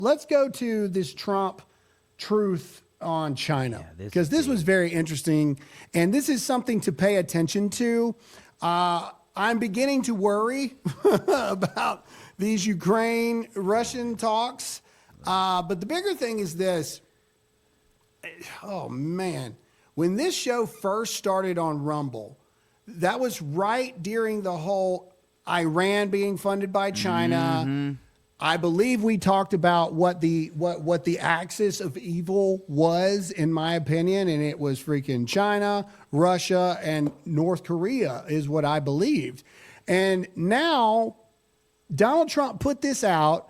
let's go to this Trump truth on China, because this was very interesting, and this is something to pay attention to. I'm beginning to worry about these Ukraine-Russian talks, but the bigger thing is this. Oh, man. When this show first started on Rumble, that was right during the whole Iran being funded by China. Mm-hmm. I believe we talked about what the axis of evil was, in my opinion, and it was freaking China, Russia, and North Korea is what I believed. And now Donald Trump put this out,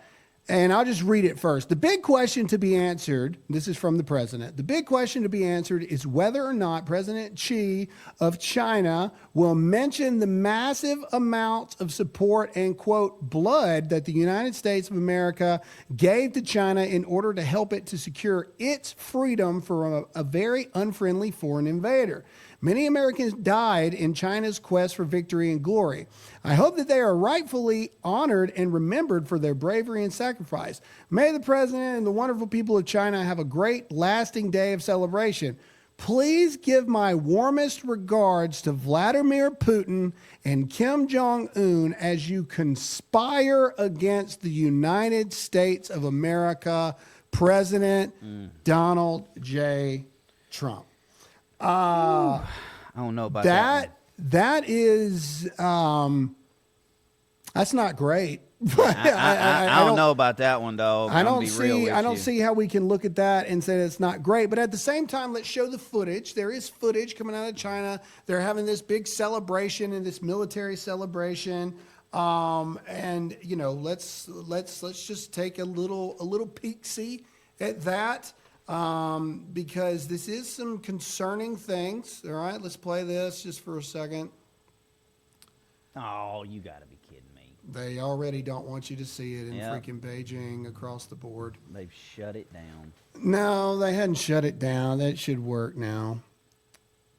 and I'll just read it first. The big question to be answered, this is from the president, the big question to be answered is whether or not President Xi of China will mention the massive amounts of support and, quote, blood that the United States of America gave to China in order to help it to secure its freedom from a very unfriendly foreign invader. Many Americans died in China's quest for victory and glory. I hope that they are rightfully honored and remembered for their bravery and sacrifice. May the president and the wonderful people of China have a great, lasting day of celebration. Please give my warmest regards to Vladimir Putin and Kim Jong-un as you conspire against the United States of America, President Donald J. Trump. I don't know about that. That is, that's not great. I don't know about that one, though. I don't see how we can look at that and say it's not great. But at the same time, let's show the footage. There is footage coming out of China. They're having this big celebration and this military celebration. And you know, let's just take a little peek-see at that. Because this is some concerning things. All right, let's play this just for a second. Oh, you got to be kidding me. They already don't want you to see it in freaking Beijing across the board. They've shut it down. No, they hadn't shut it down. That should work now.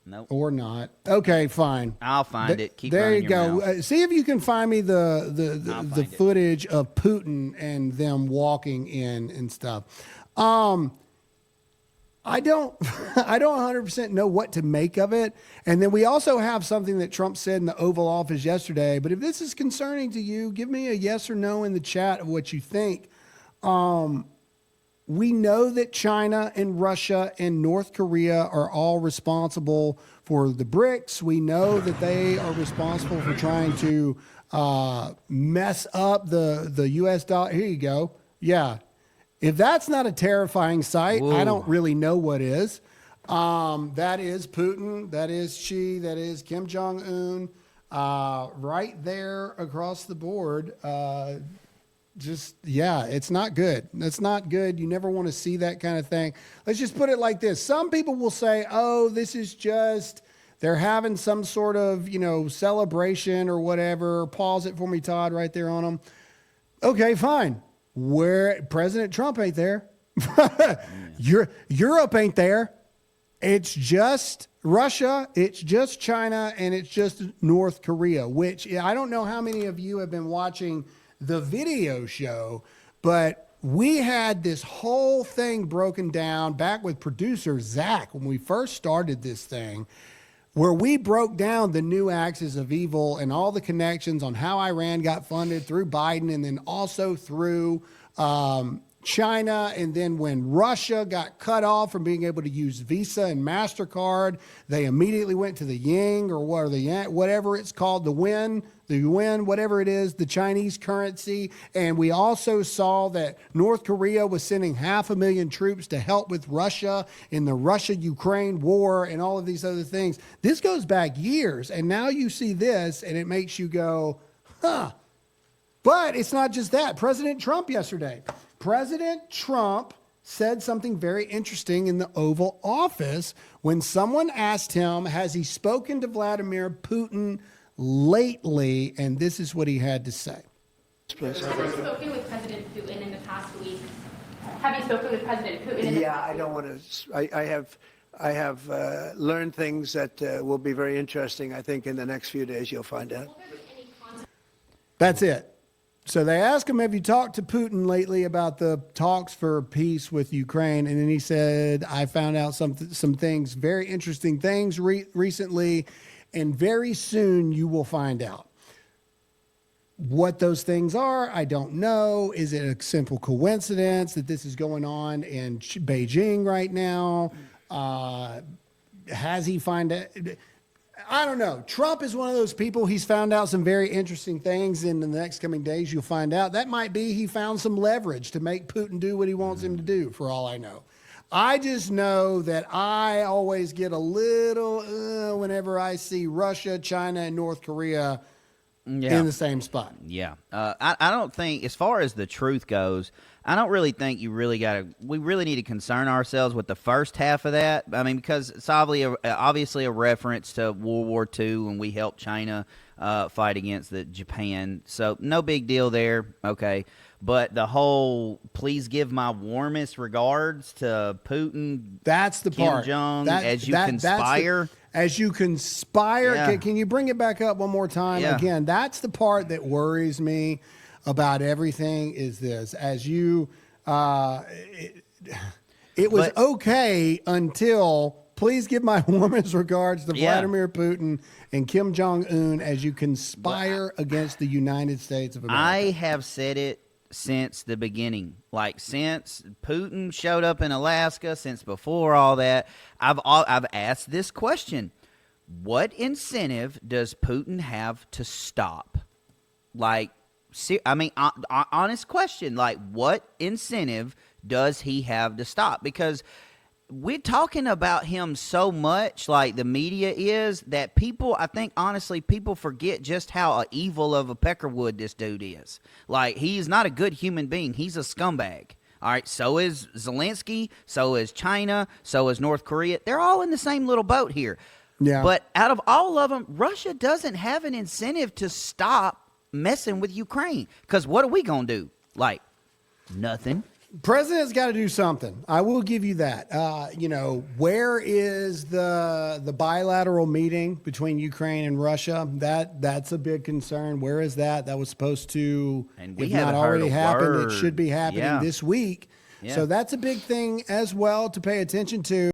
Nope. Or not. Okay, fine. I'll find it. Keep there running you your go. mouth. See if you can find me the footage of Putin and them walking in and stuff. I don't 100% know what to make of it. And then we also have something that Trump said in the Oval Office yesterday. But if this is concerning to you, give me a yes or no in the chat of what you think. We know that China and Russia and North Korea are all responsible for the BRICS. We know that they are responsible for trying to mess up the U.S. dollar. Here you go. Yeah. If that's not a terrifying sight, Whoa. I don't really know what is. That is Putin. That is Xi. That is Kim Jong-un. Right there across the board. It's not good. That's not good. You never want to see that kind of thing. Let's just put it like this. Some people will say, oh, this is just, they're having some sort of, celebration or whatever. Pause it for me, Todd, right there on them. Okay, fine. Where President Trump ain't there. Europe ain't there. It's just Russia, it's just China, and it's just North Korea, which I don't know how many of you have been watching the video show, but we had this whole thing broken down back with producer Zach when we first started this thing, where we broke down the new axis of evil and all the connections on how Iran got funded through Biden and then also through China. And then when Russia got cut off from being able to use Visa and MasterCard, they immediately went to the Yang or whatever it's called, the yuan, whatever it is, the Chinese currency. And we also saw that North Korea was sending 500,000 troops to help with Russia in the Russia-Ukraine war and all of these other things. This goes back years. And now you see this and it makes you go, huh. But it's not just that. President Trump yesterday. President Trump said something very interesting in the Oval Office when someone asked him, has he spoken to Vladimir Putin lately? And this is what he had to say. Have you spoken with President Putin in the past week? Have you spoken with President Putin in the past I don't want to. I have learned things that will be very interesting. I think in the next few days you'll find out. That's it. So they asked him, have you talked to Putin lately about the talks for peace with Ukraine? And then he said, I found out some things, very interesting things recently, and very soon you will find out. What those things are, I don't know. Is it a simple coincidence that this is going on in Beijing right now? Has he find it? I don't know. Trump is one of those people. He's found out some very interesting things in the next coming days. You'll find out. That might be he found some leverage to make Putin do what he wants him to do, for all I know. I just know that I always get a little whenever I see Russia, China, and North Korea in the same spot. Yeah. I don't think, as far as the truth goes, I don't really think we really need to concern ourselves with the first half of that. I mean, because it's obviously a reference to World War II when we helped China fight against Japan. So no big deal there. Okay. But the whole, please give my warmest regards to Putin. That's the Kim part. Jong, as you conspire. As you conspire. Yeah. Can you bring it back up one more time? Yeah. Again, that's the part that worries me about everything is this. As you, it was okay until, please give my warmest regards to Vladimir Putin and Kim Jong-un as you conspire against the United States of America. I have said it since the beginning, like since Putin showed up in Alaska, since before all that, I've asked this question: what incentive does Putin have to stop? Like, I mean, honest question. Like, what incentive does he have to stop? Because we're talking about him so much, like the media is, that people, I think, honestly, people forget just how evil of a peckerwood this dude is. Like, he's not a good human being. He's a scumbag. All right, so is Zelensky, so is China, so is North Korea. They're all in the same little boat here. Yeah. But out of all of them, Russia doesn't have an incentive to stop messing with Ukraine. Because what are we going to do? Like, nothing. President's got to do something. I will give you that. Where is the bilateral meeting between Ukraine and Russia? That's a big concern. Where is that? That was supposed to, And we if not haven't heard already a happened, word. it should be happening Yeah. this week. Yeah. So that's a big thing as well to pay attention to.